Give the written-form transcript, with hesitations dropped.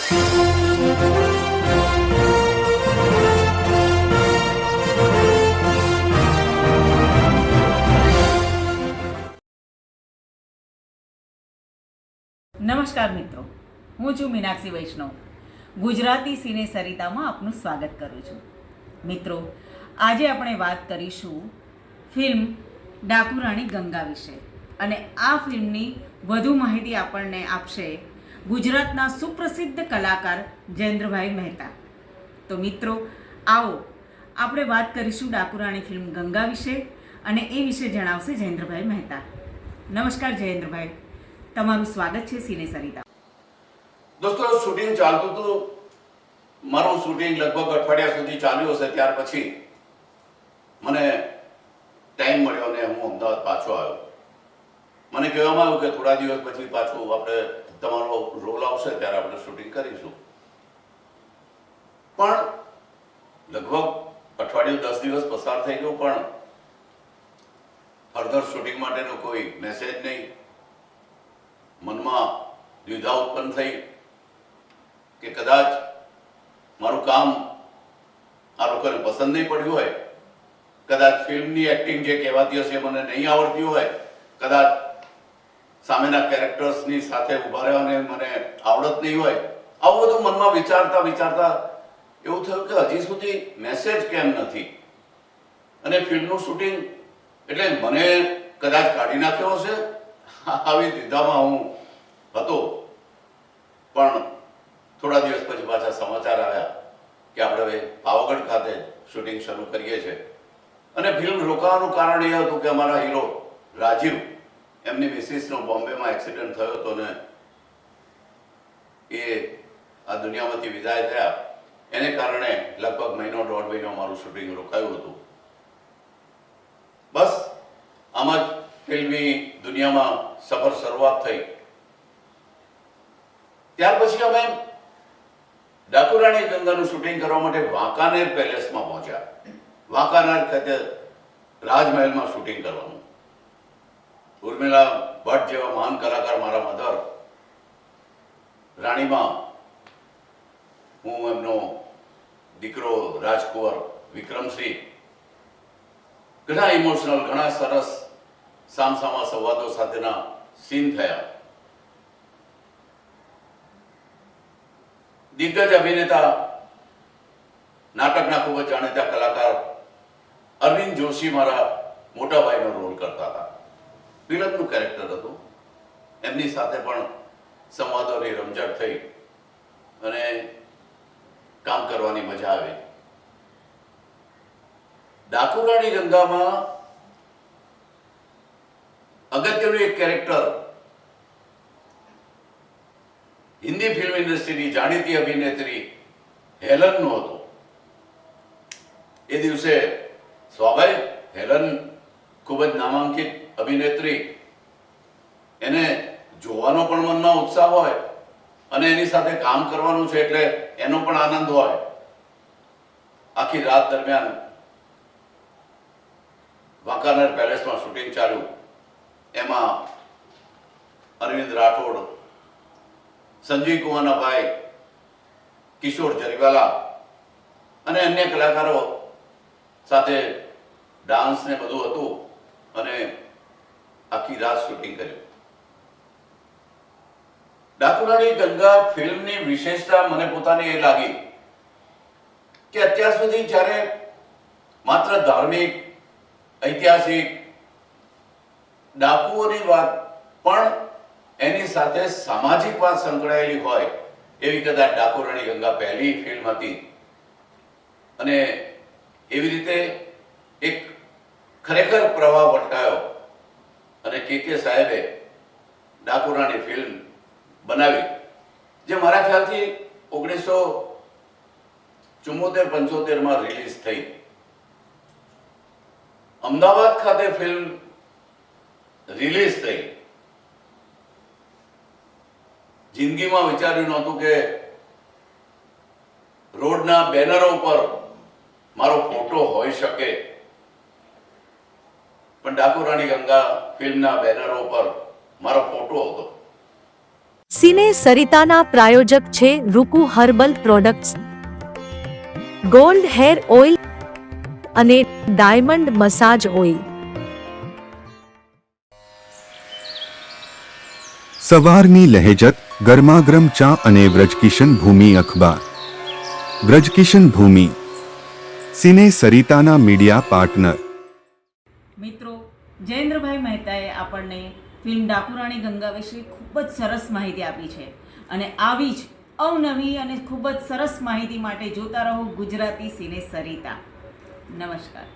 નમસ્કાર મિત્રો, હું છું મીનાક્ષી વૈષ્ણવ. ગુજરાતી સિને સરિતામાં આપનું સ્વાગત કરું છું. મિત્રો, આજે આપણે વાત કરીશું ફિલ્મ ડાકુ રાણી ગંગા વિશે. અને આ ફિલ્મની વધુ માહિતી આપણને આપશે ગુજરાતના સુપ્રસિદ્ધ કલાકાર જયેન્દ્રભાઈ મહેતા. તો મિત્રો, આવો આપણે વાત કરીશું ડાકુ રાણી ફિલ્મ ગંગા વિશે, અને એ વિશે જણાવશે જયેન્દ્રભાઈ મહેતા. નમસ્કાર જયેન્દ્રભાઈ, તમારું સ્વાગત છે સિને સરિતા. દોસ્તો, શૂટિંગ ચાલતું હતું. મારું શૂટિંગ લગભગ અઠવાડિયા સુધી ચાલ્યું હશે. ત્યાર પછી મને ટાઈમ મળ્યો અને હું અમદાવાદ પાછો આવ્યો. મને કહેવામાં આવ્યું કે થોડા દિવસ પછી પાછું આપણે તમારો રોલ આવશે ત્યારે આપણે શૂટિંગ કરીશું. પણ લગભગ અઠવાડિયું 10 દિવસ પસાર થઈ ગયો, પણ ફર્ધર શૂટિંગ માટેનો કોઈ મેસેજ નહીં. મનમાં દ્વિધા ઉત્પન્ન થઈ કે કદાચ મારું કામ આ લોકોને પસંદ નહીં પડ્યું હોય, કદાચ ફિલ્મની એક્ટિંગ જે કહેવાતી હશે મને નહીં આવડતી હોય, કદાચ સામેના કેરેક્ટર્સની સાથે ઉભા રહેવાને મને આવડત નહીં હોય. આવું બધું મનમાં વિચારતા વિચારતા એવું થયું કે હજી સુધી મેસેજ કેમ નથી, અને ફિલ્મનું શૂટિંગ એટલે મને કદાચ કાઢી નાખ્યો હશે, આવી દ્વિધામાં હું હતો. પણ થોડા દિવસ પછી પાછા સમાચાર આવ્યા કે આપણે હવે પાવાગઢ ખાતે શૂટિંગ શરૂ કરીએ છીએ. અને ફિલ્મ રોકાવાનું કારણ એ હતું કે અમારા હીરો રાજીવ, એમની મિસિસનો બોમ્બેમાં એક્સિડન્ટ થયો હતો ને એ આ દુનિયામાંથી વિદાય થયા. એને કારણે લગભગ મહિનો 1.5 મહિનો મારું શૂટિંગ રોકાયું હતું. બસ આમ જ ફિલ્મી દુનિયામાં સફર શરૂઆત થઈ. ત્યાર પછી અમે ડાકુ રાણી ગંગાનું શૂટિંગ કરવા માટે વાંકાનેર પેલેસમાં પહોંચ્યા. વાંકાનેર ખાતે રાજમહેલમાં શૂટિંગ કરવાનું. ઉર્મિલા ભટ્ટ જેવા મહાન કલાકાર, મારા મધર રાણીમાં, હું એમનો દીકરો રાજકુંવર વિક્રમસિંહ, ઘણા ઇમોશનલ, ઘણા સરસ સામસામા સંવાદો સાથેના સીન થયા. દિગ્ગજ અભિનેતા, નાટકના ખૂબ જ જાણીતા કલાકાર અરવિંદ જોશી મારા મોટા ભાઈનો રોલ કરતા હતા. વિલનનું કેરેક્ટર હતું. એમની સાથે પણ સંવાદોની રમઝટ થઈ અને કામ કરવાની મજા આવી. ડાકુ રાણી ગંગામાં અગત્યનું એક કેરેક્ટર હિન્દી ફિલ્મ ઇન્ડસ્ટ્રીની જાણીતી અભિનેત્રી હેલનનું હતું. એ દિવસે સ્વાભાવિક, હેલન ખૂબ જ નામાંકિત અભિનેત્રી, એને જોવાનો પણ મનમાં ઉત્સાહ હોય અને એની સાથે કામ કરવાનું છે એટલે એનો પણ આનંદ હોય. આખી રાત દરમિયાન વાંકાનેર પેલેસમાં શૂટિંગ ચાલ્યું. એમાં અરવિંદ રાઠોડ, સંજીવ કુમારના ભાઈ કિશોર જરીવાલા અને અન્ય કલાકારો સાથે ડાન્સ ને બધું હતું અને આખી રાત શૂટિંગ કર્યું. ડાકુ રાણી ગંગા ફિલ્મની વિશેષતા મને પોતાની એ લાગી કે અત્યાર સુધી જ્યારે માત્ર ધાર્મિક, ઐતિહાસિક, ડાકુઓની વાત, પણ એની સાથે સામાજિક વાત સંકળાયેલી હોય એવી કદાચ ડાકુ રાણી ગંગા પહેલી ફિલ્મ હતી. અને એવી રીતે એક ખરેખર પ્રવાહ વટકાયો અને કે સાહેબે ડાકુ રાણી ફિલ્મ બનાવી, જે મારા ખ્યાલથી 1974-75 રિલીઝ થઈ. અમદાવાદ ખાતે ફિલ્મ રિલીઝ થઈ. જિંદગીમાં વિચાર્યું નહોતું કે રોડના બેનરો ઉપર મારો ફોટો હોઈ શકે, પણ ડાકુ રાણી ગંગા ફિલ્મના બેનરો ઉપર મારો ફોટો હતો. સિને સરિતાના પ્રાયોજક છે Ruku herbal products, gold hair oil અને ડાયમંડ મસાજ ઓઇલ. સવારની લહેજત, ગરમાગરમ ચા અને વ્રજકિશન ભૂમિ અખબાર. વ્રજકિશન ભૂમિ, સિને સરિતાના મીડિયા પાર્ટનર. મિત્રો, જયેન્દ્રભાઈ મહેતાએ આપણને ફિલ્મ ડાકુરાણી ગંગા વિશે ખૂબ જ સરસ માહિતી આપી છે અને આવી જ અવનવી અને ખૂબ જ સરસ માહિતી માટે જોતા રહો ગુજરાતી સિને સરિતા. નમસ્કાર.